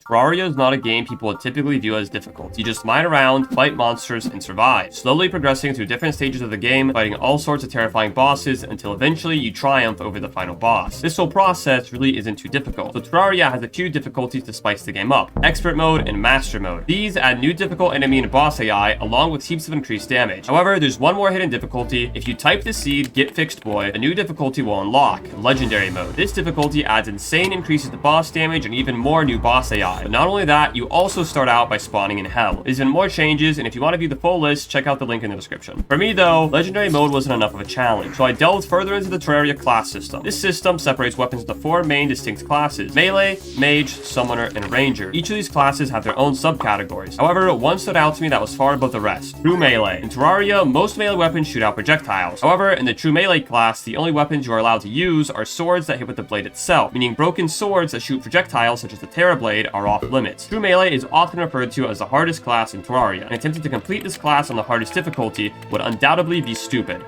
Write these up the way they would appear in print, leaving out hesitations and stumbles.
Terraria is not a game people would typically view as difficult. You just mine around, fight monsters, and survive, slowly progressing through different stages of the game, fighting all sorts of terrifying bosses until eventually you triumph over the final boss. This whole process really isn't too difficult, so Terraria has a few difficulties to spice the game up: Expert Mode and Master Mode. These add new difficult enemy and boss AI, along with heaps of increased damage. However, there's one more hidden difficulty. If you type the seed Get Fixed Boy, a new difficulty will unlock: Legendary Mode. This difficulty adds insane increases to boss damage and even more new boss AI. But not only that, you also start out by spawning in hell. There's been more changes, and if you want to view the full list, check out the link in the description. For me though, Legendary Mode wasn't enough of a challenge, so I delved further into the Terraria class system. This system separates weapons into 4 main distinct classes: Melee, Mage, Summoner, and Ranger. Each of these classes have their own subcategories. However, one stood out to me that was far above the rest: True Melee. In Terraria, most melee weapons shoot out projectiles. However, in the True Melee class, the only weapons you are allowed to use are swords that hit with the blade itself, meaning broken swords that shoot projectiles such as the Terra Blade are off limits. True Melee is often referred to as the hardest class in Terraria, and attempting to complete this class on the hardest difficulty would undoubtedly be stupid.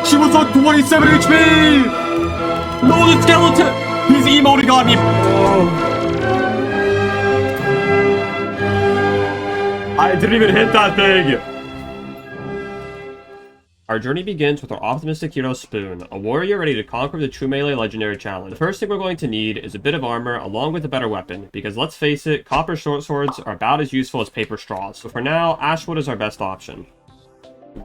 She was on 27 HP! No, the skeleton! He's emoting on me! I didn't even hit that thing! Our journey begins with our optimistic hero Spoon, a warrior ready to conquer the True Melee Legendary Challenge. The first thing we're going to need is a bit of armor along with a better weapon, because let's face it, copper short swords are about as useful as paper straws. So for now, Ashwood is our best option.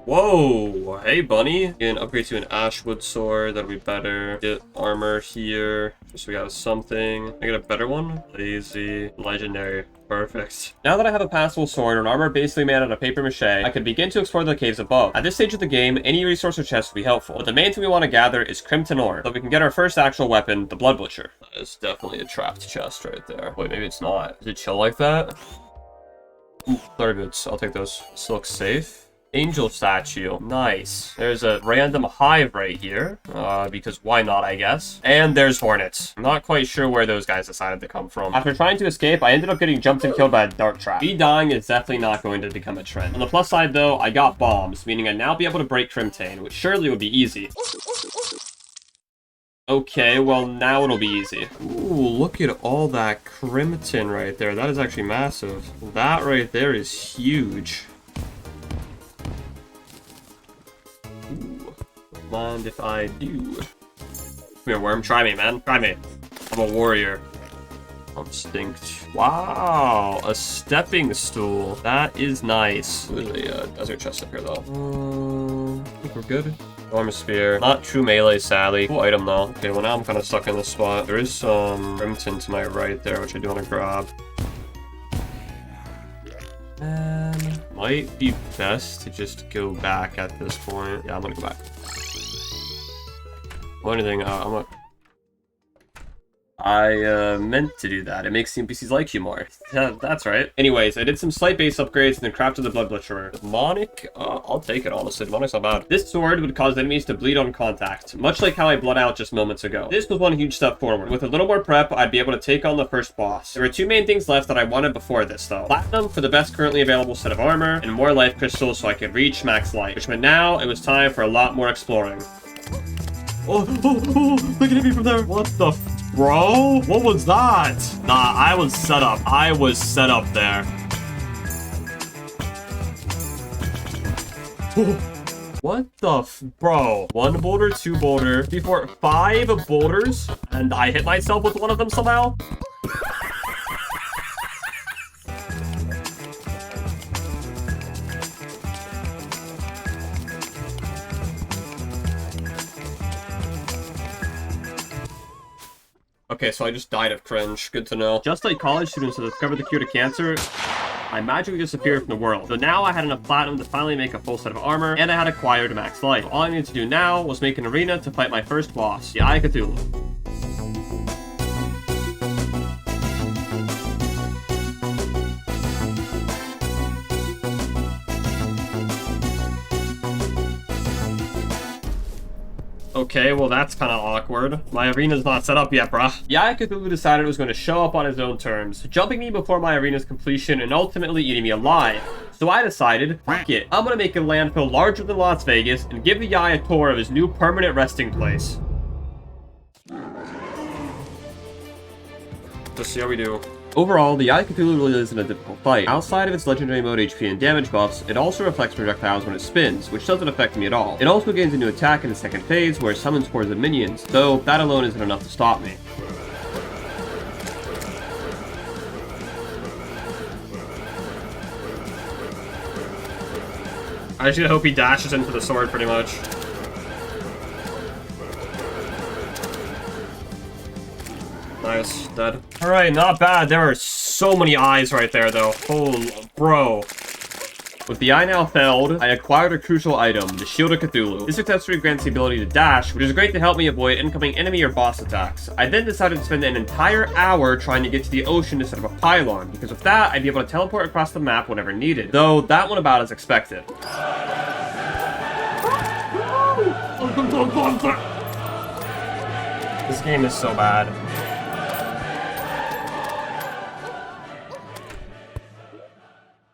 Whoa, hey bunny. Get an upgrade to an Ashwood sword, that'll be better. Get armor here, just so we got something. I get a better one? Lazy, legendary. Perfect. Now that I have a passable sword and armor basically made out of paper mache, I can begin to explore the caves above. At this stage of the game, any resource or chest will be helpful, but the main thing we want to gather is Crimson Ore, so we can get our first actual weapon, the Blood Butcher. That is definitely a trapped chest right there. Wait, maybe it's not. Does it chill like that? Ooh, they're goods. I'll take those. This looks safe. Angel statue. Nice. There's a random hive right here. Because why not, I guess. And there's hornets. I'm not quite sure where those guys decided to come from. After trying to escape, I ended up getting jumped and killed by a dart trap. Me dying is definitely not going to become a trend. On the plus side though, I got bombs, meaning I'd now be able to break Crimtane, which surely would be easy. Okay, well now it'll be easy. Ooh, look at all that Crimtane right there. That is actually massive. That right there is huge. Mind if I do? Come here, worm. Try me, man. Try me. I'm a warrior. Instinct. Wow, a stepping stool. That is nice. There's a desert chest up here, though. I think we're good. Armor spear. Not true melee, sadly. Cool item, though. Okay, well, now I'm kind of stuck in this spot. There is some Crimson to my right there, which I do want to grab. Might be best to just go back at this point. Yeah, I'm gonna go back. Well, anything, I meant to do that. It makes the NPCs like you more. Yeah, that's right. Anyways, I did some slight base upgrades and then crafted the Blood Butcher. Demonic? I'll take it, honestly. Demonic's not bad. This sword would cause enemies to bleed on contact, much like how I bled out just moments ago. This was one huge step forward. With a little more prep, I'd be able to take on the first boss. There were 2 main things left that I wanted before this, though. Platinum for the best currently available set of armor, and more life crystals so I could reach max life, which meant now it was time for a lot more exploring. Oh, look at me from there. What the bro? What was that? Nah, I was set up. I was set up there. What the bro? 1 boulder, 2 boulder, 3, 4, 5 boulders, and I hit myself with one of them somehow? Okay, so I just died of cringe. Good to know. Just like college students that discovered the cure to cancer, I magically disappeared from the world. So now I had enough platinum to finally make a full set of armor, and I had acquired max life. So all I needed to do now was make an arena to fight my first boss, the Eye of Cthulhu. Okay, well that's kind of awkward. My arena's not set up yet, bruh. Yeah, Cthulhu decided it was going to show up on his own terms, jumping me before my arena's completion and ultimately eating me alive. So I decided, fuck it, I'm going to make a landfill larger than Las Vegas and give the guy a tour of his new permanent resting place. Let's see how we do. Overall, the Eye of Cthulhu really isn't a difficult fight. Outside of its legendary mode HP and damage buffs, it also reflects projectiles when it spins, which doesn't affect me at all. It also gains a new attack in the second phase, where it summons hordes of minions, though that alone isn't enough to stop me. I just hope he dashes into the sword pretty much. Nice, dead. Alright, not bad. There are so many eyes right there, though. Holy bro. With the eye now felled, I acquired a crucial item, the Shield of Cthulhu. This accessory grants the ability to dash, which is great to help me avoid incoming enemy or boss attacks. I then decided to spend an entire hour trying to get to the ocean instead of a pylon, because with that, I'd be able to teleport across the map whenever needed. Though, that went about as expected. This game is so bad.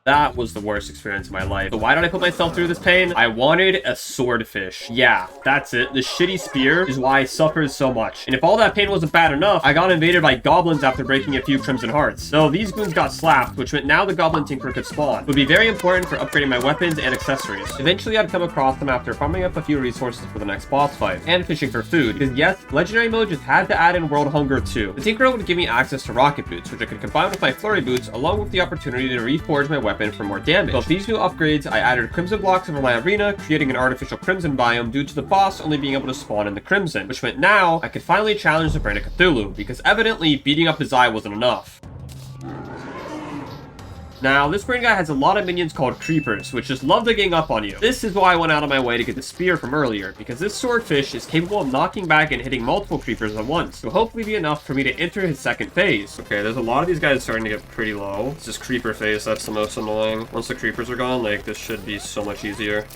That was the worst experience of my life. So why did I put myself through this pain? I wanted a swordfish. Yeah, that's it. The shitty spear is why I suffered so much. And if all that pain wasn't bad enough, I got invaded by goblins after breaking a few crimson hearts. So these goons got slapped, which meant now the goblin tinkerer could spawn. It would be very important for upgrading my weapons and accessories. Eventually, I'd come across them after farming up a few resources for the next boss fight, and fishing for food. Because yes, legendary mode just had to add in world hunger too. The tinkerer would give me access to rocket boots, which I could combine with my flurry boots, along with the opportunity to reforge my weapon for more damage. So with these new upgrades, I added crimson blocks over my arena, creating an artificial crimson biome due to the boss only being able to spawn in the crimson, which meant now I could finally challenge the brain of Cthulhu, because evidently beating up his eye wasn't enough. Now, this brain guy has a lot of minions called creepers, which just love to gang up on you. This is why I went out of my way to get the spear from earlier, because this swordfish is capable of knocking back and hitting multiple creepers at once, so hopefully be enough for me to enter his second phase. Okay, there's a lot of these guys starting to get pretty low. It's this creeper phase that's the most annoying. Once the creepers are gone, like, this should be so much easier.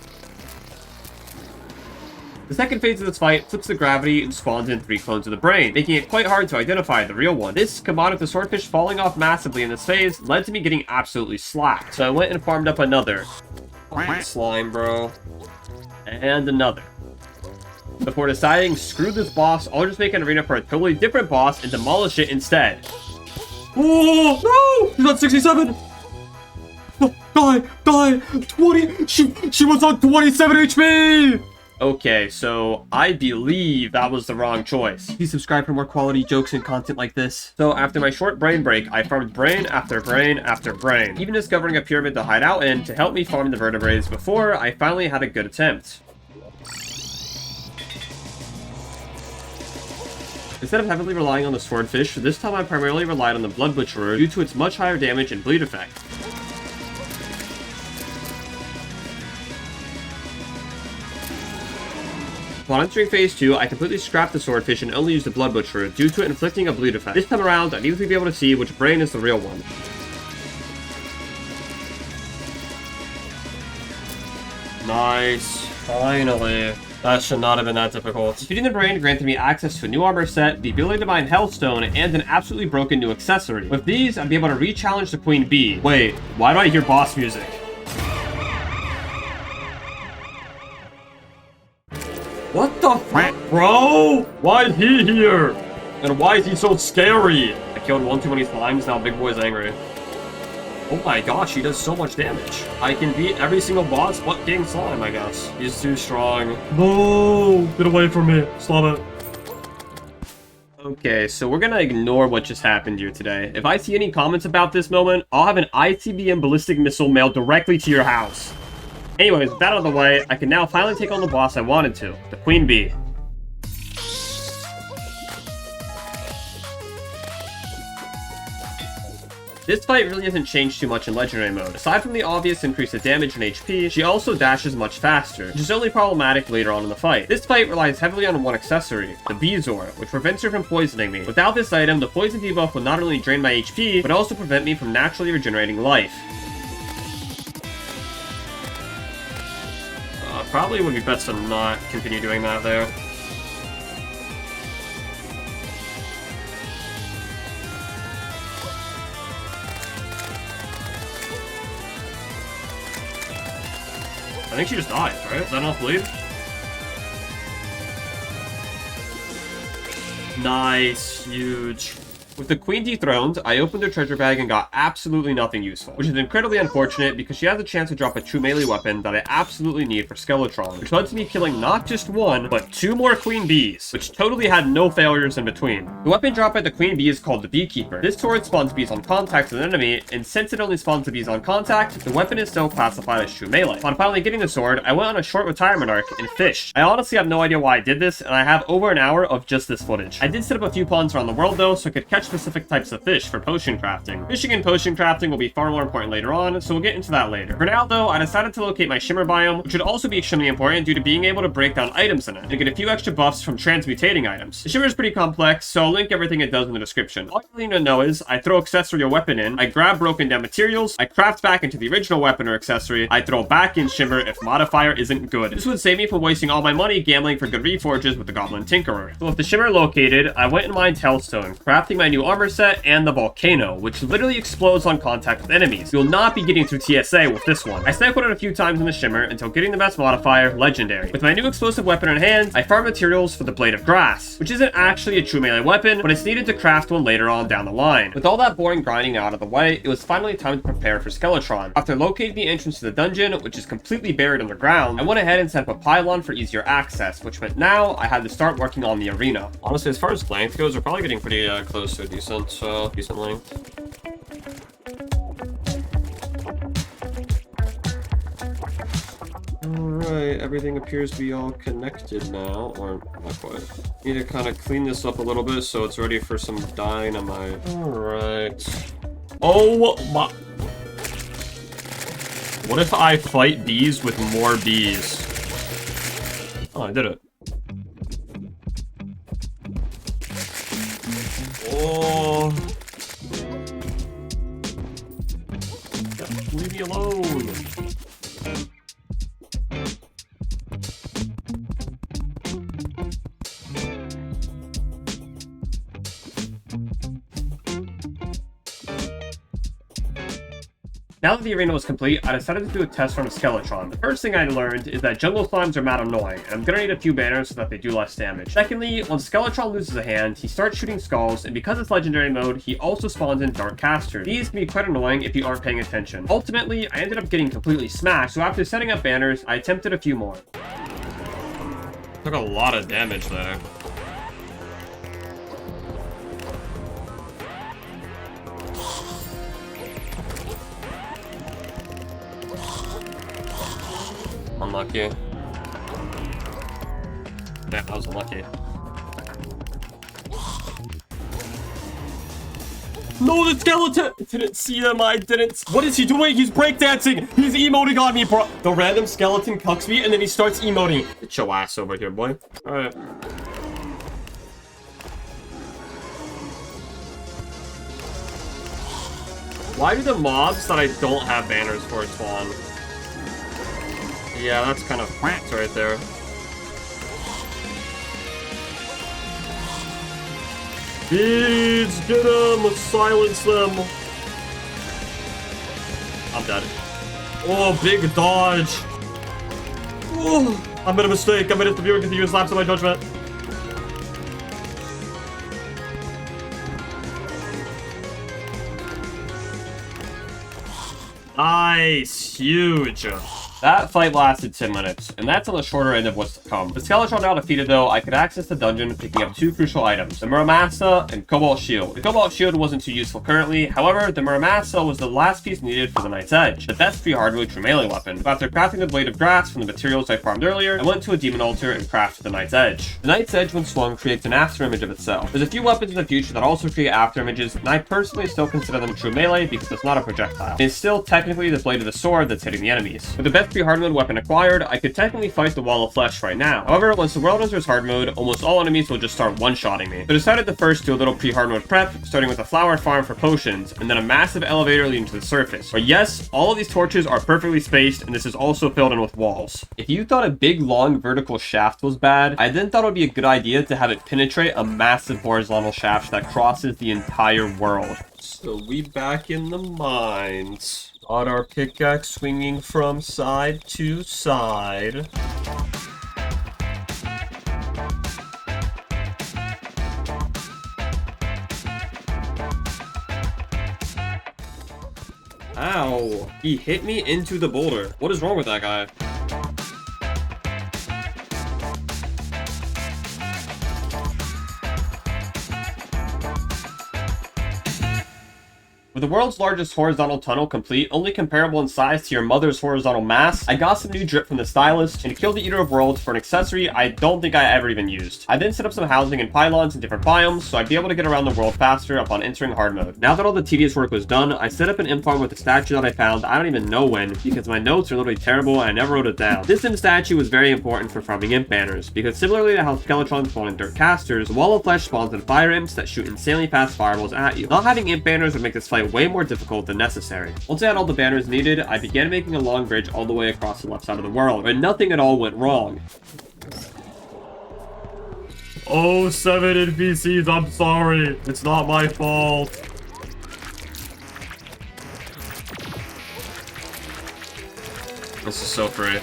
The second phase of this fight flips the gravity and spawns in 3 clones of the brain, making it quite hard to identify the real one. This, combined with the swordfish falling off massively in this phase, led to me getting absolutely slacked. So I went and farmed up another slime, bro. And another. Before deciding, screw this boss, I'll just make an arena for a totally different boss and demolish it instead. Oh, no! She's at 67! No, die! 20! She was on 27 HP! Okay, so I believe that was the wrong choice. Please subscribe for more quality jokes and content like this. So after my short brain break, I farmed brain after brain after brain, even discovering a pyramid to hide out in to help me farm the vertebrates before I finally had a good attempt. Instead of heavily relying on the swordfish, this time I primarily relied on the blood butcherer due to its much higher damage and bleed effect. Upon entering phase 2, I completely scrapped the swordfish and only used the blood butcherer due to it inflicting a bleed effect. This time around, I'd easily be able to see which brain is the real one. Nice. Finally. That should not have been that difficult. Defeating the brain granted me access to a new armor set, the ability to mine Hellstone, and an absolutely broken new accessory. With these, I'd be able to re-challenge the Queen Bee. Wait, why do I hear boss music? What the fuck, bro? Why is he here? And why is he so scary? I killed one too many slimes, now Big Boy's angry. Oh my gosh, he does so much damage. I can beat every single boss but King Slime, I guess. He's too strong. No! Get away from me. Stop it. Okay, so we're gonna ignore what just happened here today. If I see any comments about this moment, I'll have an ICBM ballistic missile mailed directly to your house. Anyways, with that out of the way, I can now finally take on the boss I wanted to, the Queen Bee. This fight really hasn't changed too much in Legendary mode. Aside from the obvious increase of damage and HP, she also dashes much faster, which is only problematic later on in the fight. This fight relies heavily on one accessory, the Bezoar, which prevents her from poisoning me. Without this item, the poison debuff will not only drain my HP, but also prevent me from naturally regenerating life. Probably would be best to not continue doing that there. I think she just dies, right? Is that enough bleed? Nice. Huge. With the queen dethroned, I opened her treasure bag and got absolutely nothing useful, which is incredibly unfortunate because she has a chance to drop a true melee weapon that I absolutely need for Skeletron, which led to me killing not just one, but 2 more queen bees, which totally had no failures in between. The weapon dropped by the queen bee is called the Beekeeper. This sword spawns bees on contact with an enemy, and since it only spawns the bees on contact, the weapon is still classified as true melee. Upon finally getting the sword, I went on a short retirement arc and fished. I honestly have no idea why I did this, and I have over an hour of just this footage. I did set up a few ponds around the world though, so I could catch specific types of fish for potion crafting. Fishing and potion crafting will be far more important later on, so we'll get into that later. For now though, I decided to locate my shimmer biome, which would also be extremely important due to being able to break down items in it, and get a few extra buffs from transmutating items. The shimmer is pretty complex, so I'll link everything it does in the description. All you need to know is, I throw accessory or weapon in, I grab broken down materials, I craft back into the original weapon or accessory, I throw back in shimmer if modifier isn't good. This would save me from wasting all my money gambling for good reforges with the Goblin Tinkerer. So with the shimmer located, I went and mined Hellstone, crafting my new armor set and the Volcano, which literally explodes on contact with enemies. You'll not be getting through TSA with this one. I cycled it a few times in the shimmer until getting the best modifier, Legendary. With my new explosive weapon in hand, I farm materials for the Blade of Grass, which isn't actually a true melee weapon, but it's needed to craft one later on down the line. With all that boring grinding out of the way, it was finally time to prepare for Skeletron. After locating the entrance to the dungeon, which is completely buried underground, I went ahead and set up a pylon for easier access, which meant now I had to start working on the arena. Honestly, as far as length goes, we're probably getting pretty close to a decent length. Alright, everything appears to be all connected now, or not quite. Need to kind of clean this up a little bit so it's ready for some dynamite. Alright. Oh my... What if I fight bees with more bees? Oh, I did it. Oh. Leave me alone. Now that the arena was complete, I decided to do a test run of Skeletron. The first thing I learned is that jungle slimes are mad annoying, and I'm gonna need a few banners so that they do less damage. Secondly, when Skeletron loses a hand, he starts shooting skulls, and because it's legendary mode, he also spawns in Dark Casters. These can be quite annoying if you aren't paying attention. Ultimately, I ended up getting completely smashed, so after setting up banners, I attempted a few more. Took a lot of damage there. Unlucky. Yeah, that was unlucky. No, the skeleton! Didn't see him, I didn't. What is he doing? He's breakdancing! He's emoting on me, bro! The random skeleton cucks me and then he starts emoting. Get your ass over here, boy. Alright. Why do the mobs that I don't have banners for spawn? Yeah, that's kind of right there. Bees, get them! Silence them! I'm dead. Oh, big dodge! Oh, I made a mistake. I made it to viewer continuous lapse of my judgment. Nice! Huge! That fight lasted 10 minutes, and that's on the shorter end of what's to come. The Skeletron now defeated though, I could access the dungeon picking up 2 crucial items, the Meusa and Cobalt Shield. The Cobalt Shield wasn't too useful currently, however, the Meusa was the last piece needed for the Knight's Edge, the best pre-hardwood true melee weapon. After crafting the Blade of Grass from the materials I farmed earlier, I went to a demon altar and crafted the Knight's Edge. The Knight's Edge when swung creates an after image of itself. There's a few weapons in the future that also create after images, and I personally still consider them true melee because it's not a projectile. It's still technically the blade of the sword that's hitting the enemies. With the best pre-hardwood weapon acquired, I could technically fight the Wall of Flesh right now. However, once the world enters hard mode, almost all enemies will just start one-shotting me. So I decided to first do a little pre-hard mode prep, starting with a flower farm for potions, and then a massive elevator leading to the surface. But yes, all of these torches are perfectly spaced, and this is also filled in with walls. If you thought a big, long, vertical shaft was bad, I then thought it would be a good idea to have it penetrate a massive horizontal shaft that crosses the entire world. So we back in the mines. On our pickaxe swinging from side to side. Ow. He hit me into the boulder. What is wrong with that guy? With the world's largest horizontal tunnel complete, only comparable in size to your mother's horizontal mass, I got some new drip from the stylist and killed the Eater of Worlds for an accessory I don't think I ever even used. I then set up some housing and pylons in different biomes so I'd be able to get around the world faster upon entering hard mode. Now that all the tedious work was done, I set up an imp farm with a statue that I found I don't even know when because my notes are literally terrible and I never wrote it down. This imp statue was very important for farming imp banners because similarly to how Skeletron spawn in dirt casters, the Wall of Flesh spawns in fire imps that shoot insanely fast fireballs at you. Not having imp banners would make this fight way more difficult than necessary. Once I had all the banners needed, I began making a long bridge all the way across the left side of the world, where nothing at all went wrong. Oh, 7 NPCs, I'm sorry. It's not my fault. This is so free.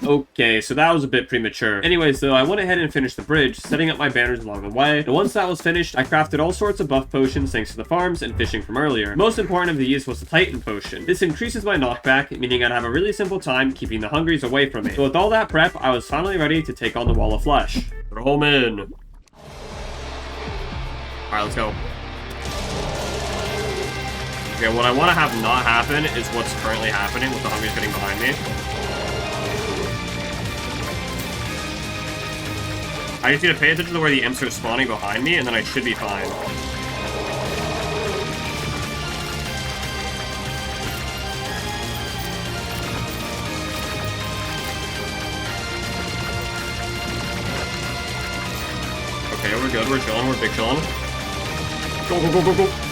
Okay, so that was a bit premature. Anyways, though, I went ahead and finished the bridge, setting up my banners along the way. And once that was finished, I crafted all sorts of buff potions thanks to the farms and fishing from earlier. Most important of these was the Titan potion. This increases my knockback, meaning I'd have a really simple time keeping the hungries away from me. So with all that prep, I was finally ready to take on the Wall of Flesh. Throw him in. Alright, let's go. Okay, what I want to have not happen is what's currently happening with the hungries getting behind me. I just need to pay attention to where the imps are spawning behind me, and then I should be fine. Okay, we're good, we're chilling, we're big chilling. Go, go, go, go, go!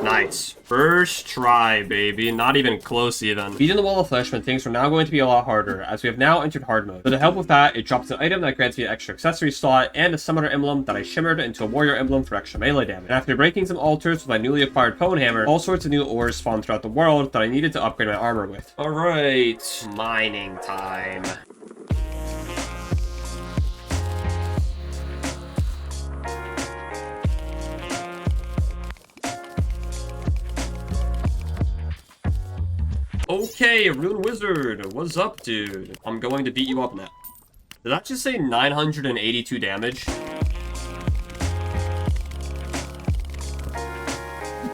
Nice. First try, baby. Not even close, even. Beating the Wall of Flesh meant things were now going to be a lot harder, as we have now entered hard mode. So to help with that, it drops an item that grants me an extra accessory slot, and a summoner emblem that I shimmered into a warrior emblem for extra melee damage. And after breaking some altars with my newly acquired Pwn Hammer, all sorts of new ores spawned throughout the world that I needed to upgrade my armor with. Alright, mining time. Okay, Rune Wizard, what's up, dude? I'm going to beat you up now. Did that just say 982 damage?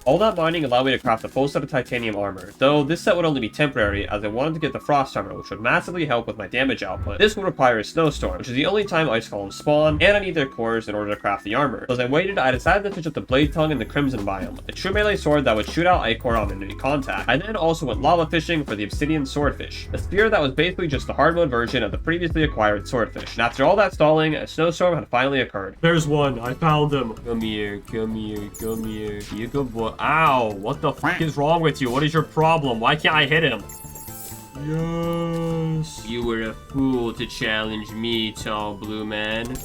All that mining allowed me to craft a full set of titanium armor, though this set would only be temporary as I wanted to get the frost armor, which would massively help with my damage output. This would require a snowstorm, which is the only time ice golems spawn, and I need their cores in order to craft the armor. So as I waited, I decided to fish up the blade tongue in the crimson biome, a true melee sword that would shoot out ichor on enemy contact. I then also went lava fishing for the obsidian swordfish, a spear that was basically just the hard mode version of the previously acquired swordfish. And after all that stalling, a snowstorm had finally occurred. There's one. I found him. Come here, come here, come here. You good boy. Ow, what the fuck is wrong with you? What is your problem? Why can't I hit him? Yes. You were a fool to challenge me, tall blue man.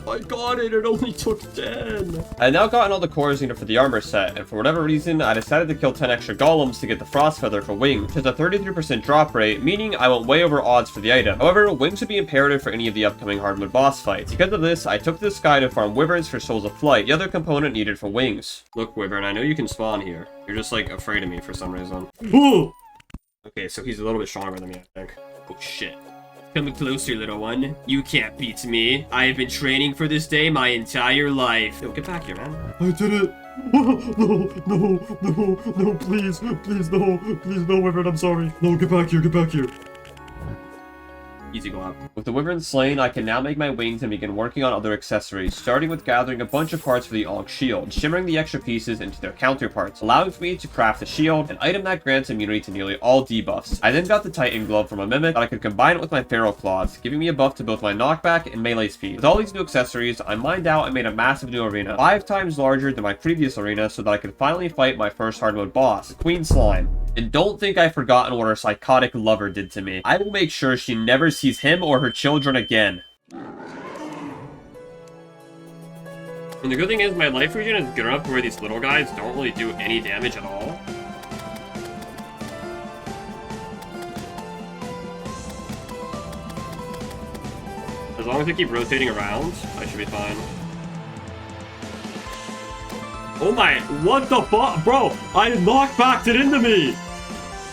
I got it. It only took 10. I had now gotten all the cores needed for the armor set, and for whatever reason, I decided to kill 10 extra golems to get the frost feather for wings, which has a 33% drop rate, meaning I went way over odds for the item. However, wings would be imperative for any of the upcoming hard mode boss fights. Because of this, I took to the sky to farm wyverns for souls of flight, the other component needed for wings. Look, wyvern, I know you can spawn here. You're just like afraid of me for some reason. Ooh. Okay, so he's a little bit stronger than me, I think. Oh shit. Come closer, little one. You can't beat me. I have been training for this day my entire life. Yo, get back here, man. I did it. No, no, no, no, please, please, no, please, no, Wyvern, I'm sorry. No, get back here, get back here. Easy go up. With the wyvern slain, I can now make my wings and begin working on other accessories, starting with gathering a bunch of parts for the Ankh shield, shimmering the extra pieces into their counterparts, allowing for me to craft a shield, an item that grants immunity to nearly all debuffs. I then got the Titan glove from a mimic that I could combine it with my feral claws, giving me a buff to both my knockback and melee speed. With all these new accessories, I mined out and made a massive new arena, 5 times larger than my previous arena, so that I could finally fight my first hard mode boss, Queen Slime. And don't think I've forgotten what her psychotic lover did to me. I will make sure she never sees him or her children again. And the good thing is my life regen is good enough to where these little guys don't really do any damage at all. As long as I keep rotating around, I should be fine. Oh my, what the fuck? Bro, I knockbacked it into me!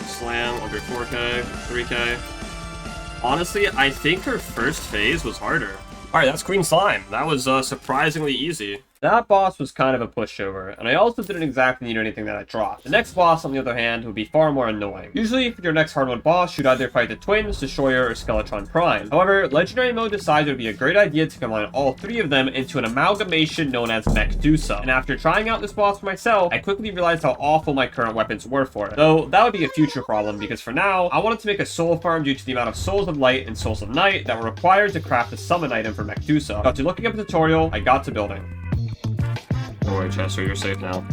Slam, under 4k, 3k. Honestly, I think her first phase was harder. Alright, that's Queen Slime. That was surprisingly easy. That boss was kind of a pushover, and I also didn't exactly need anything that I dropped. The next boss, on the other hand, would be far more annoying. Usually, for your next hard mode boss, you'd either fight the Twins, Destroyer, or Skeletron Prime. However, Legendary Mode decided it would be a great idea to combine all three of them into an amalgamation known as Meusa. And after trying out this boss for myself, I quickly realized how awful my current weapons were for it. Though, that would be a future problem, because for now, I wanted to make a soul farm due to the amount of Souls of Light and Souls of Night that were required to craft a summon item for Meusa. After looking up a tutorial, I got to building. Don't worry, Chester, you're safe now.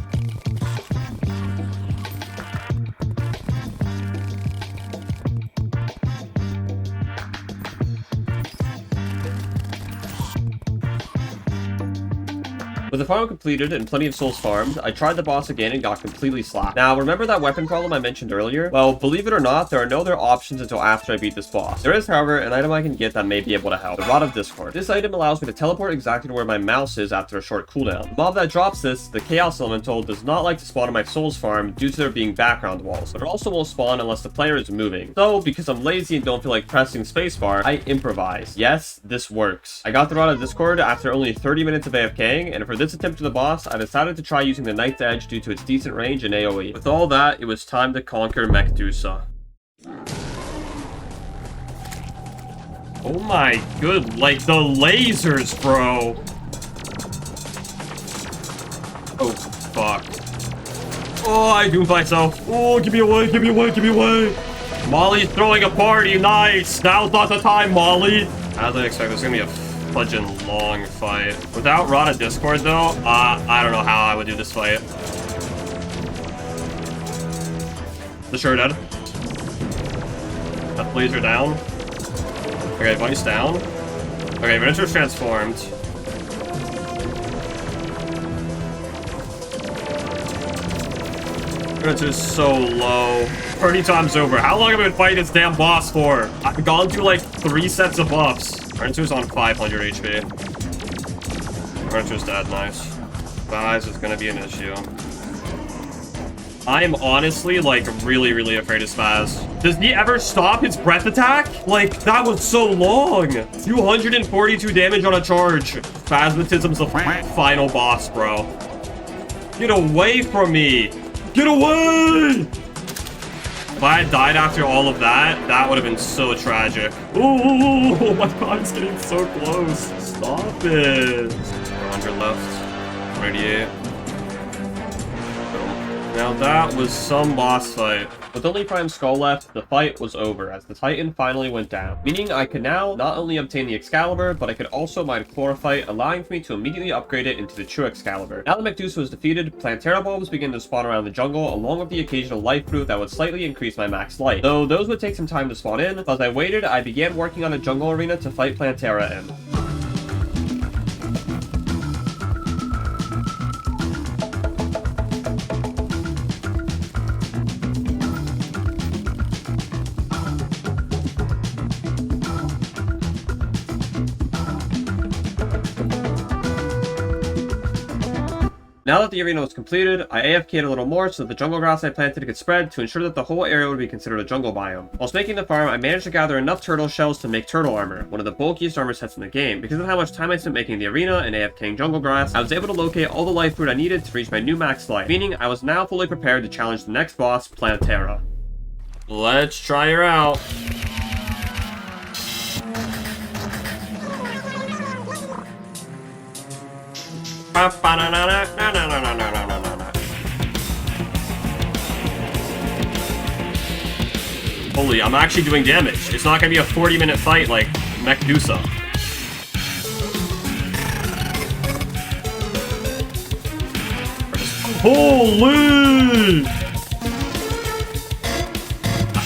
With the farm completed and plenty of souls farmed, I tried the boss again and got completely slapped. Now, remember that weapon problem I mentioned earlier? Well, believe it or not, there are no other options until after I beat this boss. There is, however, an item I can get that may be able to help. The Rod of Discord. This item allows me to teleport exactly to where my mouse is after a short cooldown. The mob that drops this, the Chaos Elemental, does not like to spawn on my souls farm due to there being background walls, but it also won't spawn unless the player is moving. So, because I'm lazy and don't feel like pressing spacebar, I improvise. Yes, this works. I got the Rod of Discord after only 30 minutes of AFKing, and for this attempt to the boss, I decided to try using the Knight's Edge due to its decent range and AoE. With all that, it was time to conquer Meusa. Oh my good, like the lasers, bro. Oh, fuck. Oh, I doomed myself. Oh, give me away, give me away, give me away. Molly's throwing a party, nice. Now's not the time, Molly. As I expect, there's gonna be a fudging long fight. Without Rod of Discord, though, I don't know how I would do this fight. The sure dead. That laser down. Okay, Vice down. Okay, Venture's transformed. Venture's so low. 30 times over. How long have I been fighting this damn boss for? I've gone through like 3 sets of buffs. Rentu's on 500 HP. Rentu's dead, nice. Guys, is gonna be an issue. I am honestly, like, really afraid of Spaz. Does he ever stop his breath attack? Like, that was so long. 242 damage on a charge. Spasmatism's the final boss, bro. Get away from me. Get away! If I had died after all of that, that would have been so tragic. Oh my god, it's getting so close. Stop it. 100 left. 38. Now that was some boss fight. With only Prime Skull left, the fight was over as the Titan finally went down. Meaning I could now not only obtain the Excalibur, but I could also mine Chlorophyte, allowing for me to immediately upgrade it into the true Excalibur. Now that Meusa was defeated, Plantera bulbs began to spawn around the jungle, along with the occasional life fruit that would slightly increase my max life. Though those would take some time to spawn in, as I waited, I began working on a jungle arena to fight Plantera in. Now that the arena was completed, I AFK'd a little more so that the jungle grass I planted could spread to ensure that the whole area would be considered a jungle biome. Whilst making the farm, I managed to gather enough turtle shells to make turtle armor, one of the bulkiest armor sets in the game. Because of how much time I spent making the arena and AFKing jungle grass, I was able to locate all the life fruit I needed to reach my new max life, meaning I was now fully prepared to challenge the next boss, Plantera. Let's try her out. Holy, I'm actually doing damage. It's not gonna be a 40-minute fight like Meusa. Holy!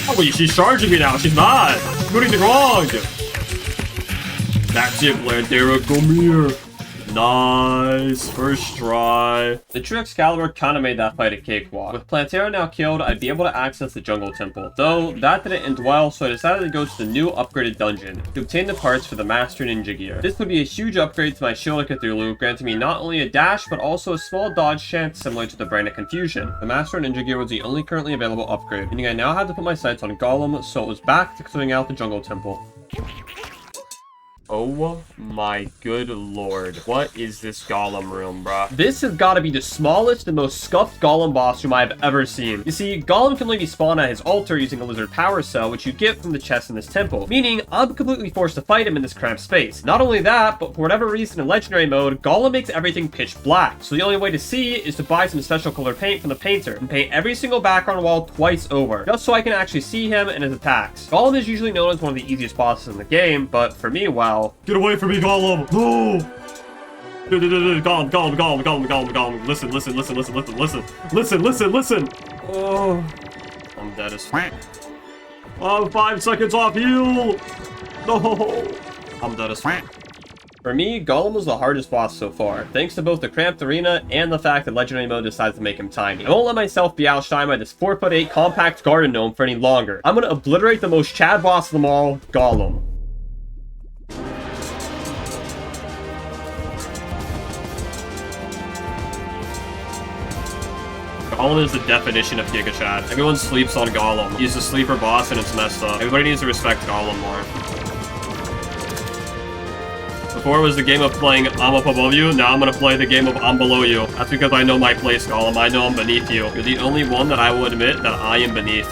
Oh, she's charging me now. She's not. She's doing anything wrong. That's it, Plantera. Come here. Nice. First try. The true Excalibur kind of made that fight a cakewalk. With Plantera now killed, I'd be able to access the jungle temple. Though, that didn't end well, so I decided to go to the new upgraded dungeon to obtain the parts for the Master Ninja gear. This would be a huge upgrade to my Shield of Cthulhu, granting me not only a dash, but also a small dodge chance similar to the Brand of Confusion. The Master Ninja gear was the only currently available upgrade, meaning I now had to put my sights on Golem, so it was back to clearing out the jungle temple. Oh my good lord. What is this Golem room, bruh? This has got to be the smallest and most scuffed Golem boss room I've ever seen. You see, Golem can only be spawned at his altar using a lizard power cell, which you get from the chest in this temple, meaning I'm completely forced to fight him in this cramped space. Not only that, but for whatever reason in Legendary mode, Golem makes everything pitch black, so the only way to see is to buy some special color paint from the painter and paint every single background wall twice over, just so I can actually see him and his attacks. Golem is usually known as one of the easiest bosses in the game, but for me, wow. Get away from me, Golem! No! Golem. Listen. Oh, I'm dead as fuck. Oh, 5 seconds off heal! No! I'm dead as fuck. For me, Golem was the hardest boss so far, thanks to both the cramped arena and the fact that Legendary mode decides to make him tiny. I won't let myself be outshined by this 4'8" compact garden gnome for any longer. I'm gonna obliterate the most Chad boss of them all, Golem. Golem is the definition of Giga Chad. Everyone sleeps on Golem. He's the sleeper boss and it's messed up. Everybody needs to respect Golem more. Before it was the game of playing I'm up above you, now I'm gonna play the game of I'm below you. That's because I know my place, Golem. I know I'm beneath you. You're the only one that I will admit that I am beneath.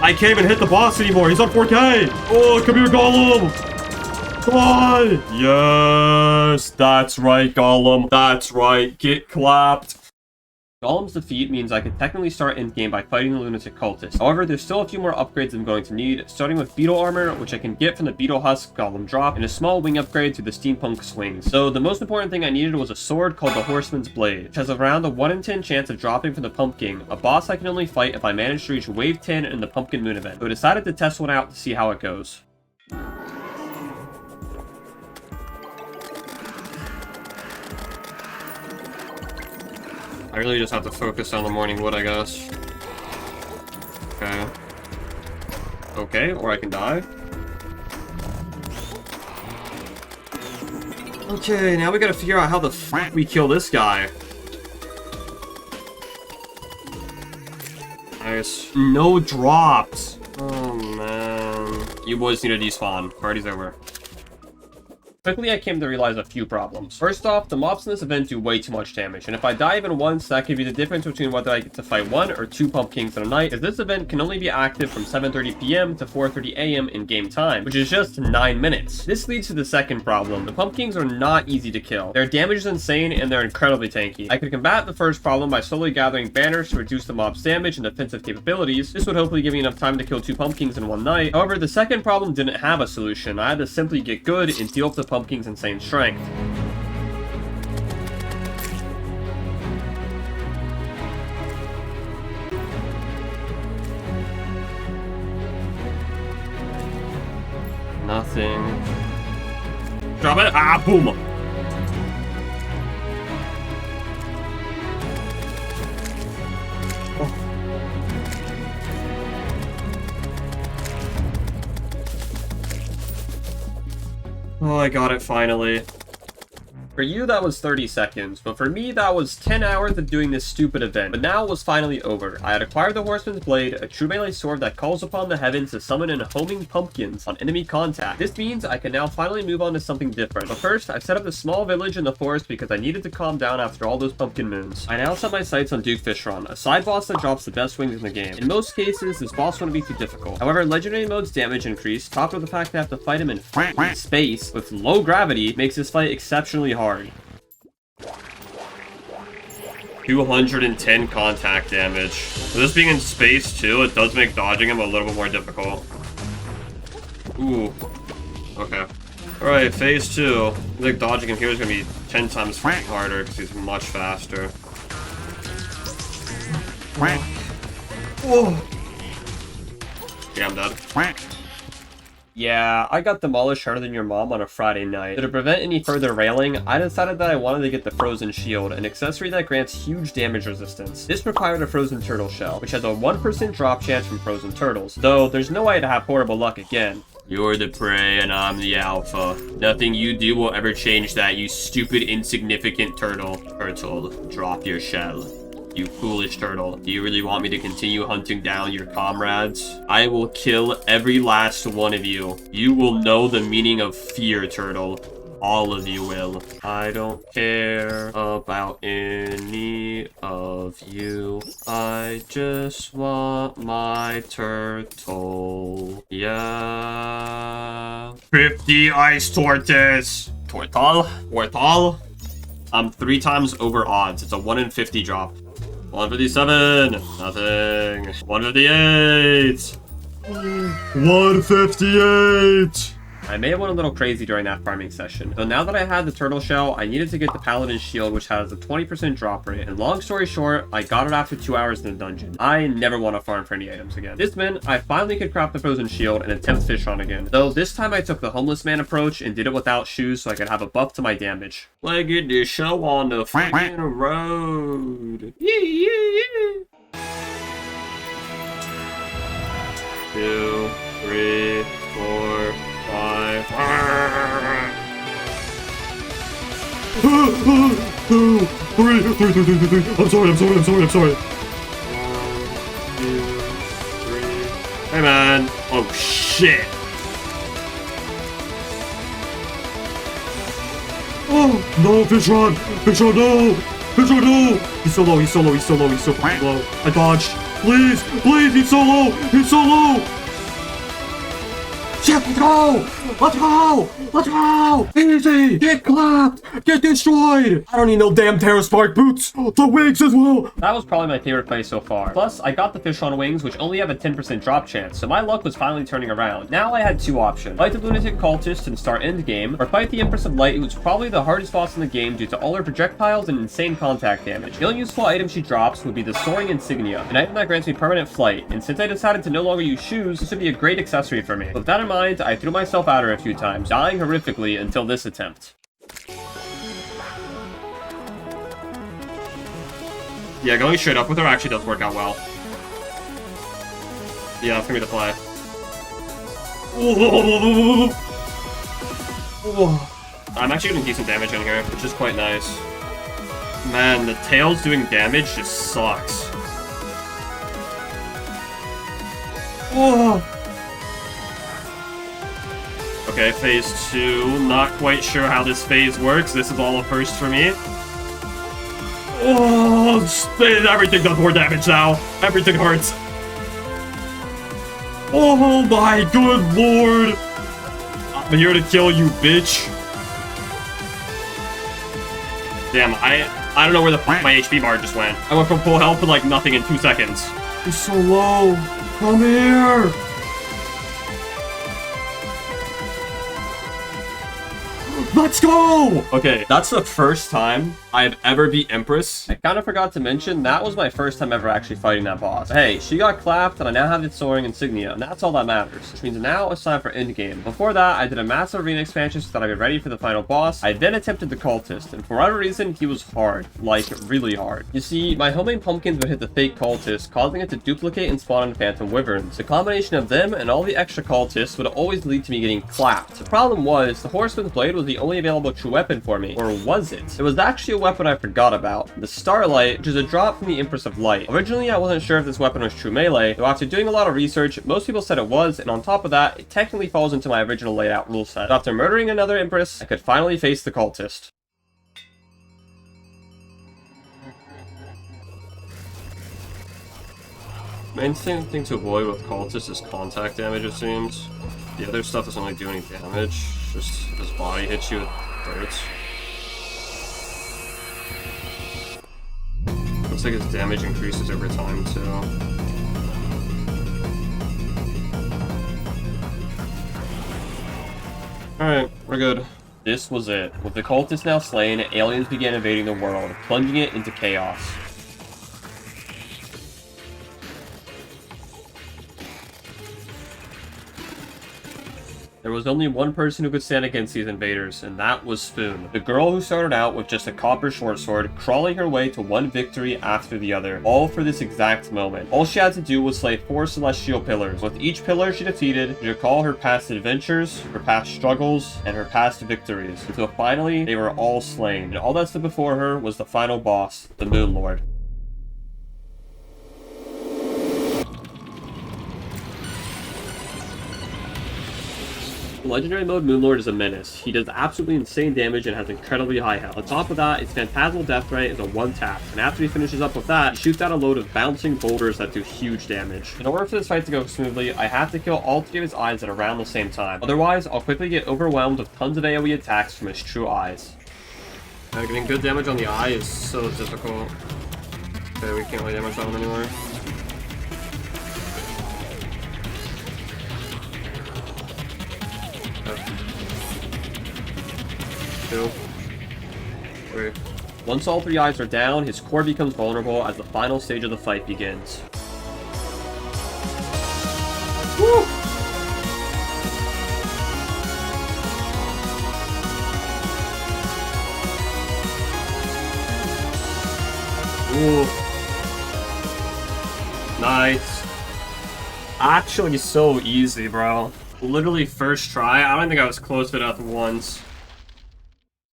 I can't even hit the boss anymore. He's on 4K. Oh, come here, Golem. Come on. Yes, that's right, Golem. That's right. Get clapped. Golem's defeat means I can technically start endgame by fighting the lunatic cultist. However, there's still a few more upgrades I'm going to need, starting with beetle armor, which I can get from the beetle husk Golem drop, and a small wing upgrade to the steampunk swings. So the most important thing I needed was a sword called the Horseman's Blade, which has around a 1 in 10 chance of dropping from the Pumpkin, a boss I can only fight if I manage to reach wave 10 in the Pumpkin Moon event. So I decided to test one out to see how it goes. I really just have to focus on the morning wood, I guess. Okay. Okay, or I can die. Okay, now we gotta figure out how the fuck we kill this guy. Nice. No drops. Oh, man. You boys need to despawn. Party's over. Quickly, I came to realize a few problems. First off, the mobs in this event do way too much damage, and if I die even once, that could be the difference between whether I get to fight 1 or 2 pumpkins in a night, as this event can only be active from 7:30 PM to 4:30 AM in game time, which is just 9 minutes. This leads to the second problem. The pumpkins are not easy to kill. Their damage is insane, and they're incredibly tanky. I could combat the first problem by slowly gathering banners to reduce the mob's damage and defensive capabilities. This would hopefully give me enough time to kill 2 pumpkins in one night. However, the second problem didn't have a solution. I had to simply get good and deal with the pumpkin's insane strength. Nothing. Drop it! Ah, boom! Oh, I got it finally. For you, that was 30 seconds, but for me, that was 10 hours of doing this stupid event. But now it was finally over. I had acquired the Horseman's Blade, a true melee sword that calls upon the heavens to summon in homing pumpkins on enemy contact. This means I can now finally move on to something different. But first, I set up a small village in the forest because I needed to calm down after all those pumpkin moons. I now set my sights on Duke Fishron, a side boss that drops the best wings in the game. In most cases, this boss wouldn't be too difficult. However, Legendary mode's damage increase, topped with the fact that I have to fight him in space with low gravity, makes this fight exceptionally hard. 210 contact damage. With this being in space too, it does make dodging him a little bit more difficult. Ooh. Okay. Alright, phase 2. I think dodging him here is going to be 10 times harder because he's much faster. Whoa. Yeah, I'm dead. Yeah, I got demolished harder than your mom on a Friday night. So to prevent any further railing, I decided that I wanted to get the Frozen Shield, an accessory that grants huge damage resistance. This required a Frozen Turtle Shell, which has a 1% drop chance from frozen turtles, though there's no way to have horrible luck again. You're the prey and I'm the alpha. Nothing you do will ever change that, you stupid, insignificant turtle. Turtle, drop your shell. You foolish turtle. Do you really want me to continue hunting down your comrades? I will kill every last one of you. You will know the meaning of fear, turtle. All of you will. I don't care about any of you. I just want my turtle. Yeah. 50 ice tortoise. Tortal? I'm 3 times over odds. It's a 1 in 50 drop. 157. Nothing. 158. 158. I may have went a little crazy during that farming session, but now that I had the turtle shell, I needed to get the paladin shield, which has a 20% drop rate, and long story short, I got it after 2 hours in the dungeon. I never want to farm for any items again. This meant I finally could craft the frozen shield and attempt Fishron again, though this time I took the homeless man approach and did it without shoes so I could have a buff to my damage. Like it the show on the fucking road. Yeah. 2, 3, 4, 5. Three. I'm sorry. 1, 2, 3. Hey man. Oh shit. Oh no, Fishron, no. He's so low. I dodged. Please, he's so low. Shit, let's go! Easy! Get clapped! Get destroyed! I don't need no damn Terra Spark boots! The wings as well! That was probably my favorite play so far. Plus, I got the Fishron wings, which only have a 10% drop chance, so my luck was finally turning around. Now I had 2 options. Fight the Lunatic Cultist and start endgame, or fight the Empress of Light, who's probably the hardest boss in the game due to all her projectiles and insane contact damage. The only useful item she drops would be the Soaring Insignia, an item that grants me permanent flight, and since I decided to no longer use shoes, this would be a great accessory for me. With that in mind, I threw myself at her a few times, dying horrifically until this attempt. Yeah, going straight up with her actually does work out well. Yeah, that's gonna be the play. I'm actually getting decent damage in here, which is quite nice. Man, the tails doing damage just sucks. Okay, phase 2. Not quite sure how this phase works. This is all a first for me. Oh, everything does more damage now. Everything hurts. Oh my good lord. I'm here to kill you, bitch. Damn, I don't know where the fuck my HP bar just went. I went from full health to like nothing in 2 seconds. He's so low. Come here. Let's go! Okay, that's the first time I've ever beat Empress. I kind of forgot to mention, that was my first time ever actually fighting that boss. Hey, she got clapped, and I now have the Soaring Insignia, and that's all that matters. Which means now it's time for endgame. Before that, I did a massive arena expansion so that I could be ready for the final boss. I then attempted the Cultist, and for whatever reason, he was hard. Like, really hard. You see, my homemade pumpkins would hit the fake Cultist, causing it to duplicate and spawn in Phantom Wyverns. The combination of them and all the extra Cultists would always lead to me getting clapped. The problem was, the Horseman's Blade was the only available true weapon for me. Or was it? It was actually a weapon I forgot about. The Starlight, which is a drop from the Empress of Light. Originally, I wasn't sure if this weapon was true melee, though after doing a lot of research, most people said it was, and on top of that, it technically falls into my original layout rule set. So after murdering another Empress, I could finally face the Cultist. Main thing to avoid with Cultist is contact damage, it seems. The other stuff doesn't really do any damage, just if his body hits you, it hurts. Looks like his damage increases over time, too. Alright, we're good. This was it. With the Cultist now slain, aliens began invading the world, plunging it into chaos. There was only one person who could stand against these invaders, and that was Spoon. The girl who started out with just a copper short sword, crawling her way to one victory after the other, all for this exact moment. All she had to do was slay 4 celestial pillars. With each pillar she defeated, she recall her past adventures, her past struggles, and her past victories, until finally they were all slain, and all that stood before her was the final boss, the Moon Lord. Legendary mode Moonlord is a menace. He does absolutely insane damage and has incredibly high health. On top of that, his Phantasmal Death Ray is a 1-tap, and after he finishes up with that, he shoots out a load of bouncing boulders that do huge damage. In order for this fight to go smoothly, I have to kill all 3 of his eyes at around the same time. Otherwise, I'll quickly get overwhelmed with tons of AoE attacks from his true eyes. Getting good damage on the eye is so difficult. Okay, we can't lay damage on him anymore. Two. 3. Once all 3 eyes are down, his core becomes vulnerable as the final stage of the fight begins. Woo! Ooh. Nice. Actually so easy, bro. Literally first try. I don't think I was close enough once.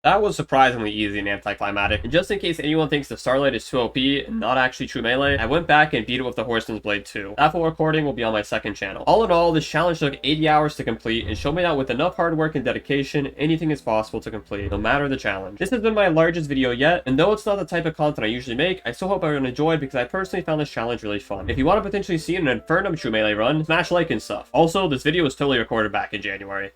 That was surprisingly easy and anticlimactic, and just in case anyone thinks the Starlight is too OP and not actually true melee, I went back and beat it with the Horseman's Blade 2. That full recording will be on my second channel. All in all, this challenge took 80 hours to complete and showed me that with enough hard work and dedication, anything is possible to complete, no matter the challenge. This has been my largest video yet, and though it's not the type of content I usually make, I still hope everyone enjoyed because I personally found this challenge really fun. If you want to potentially see an Infernum true melee run, smash like and stuff. Also, this video was totally recorded back in January.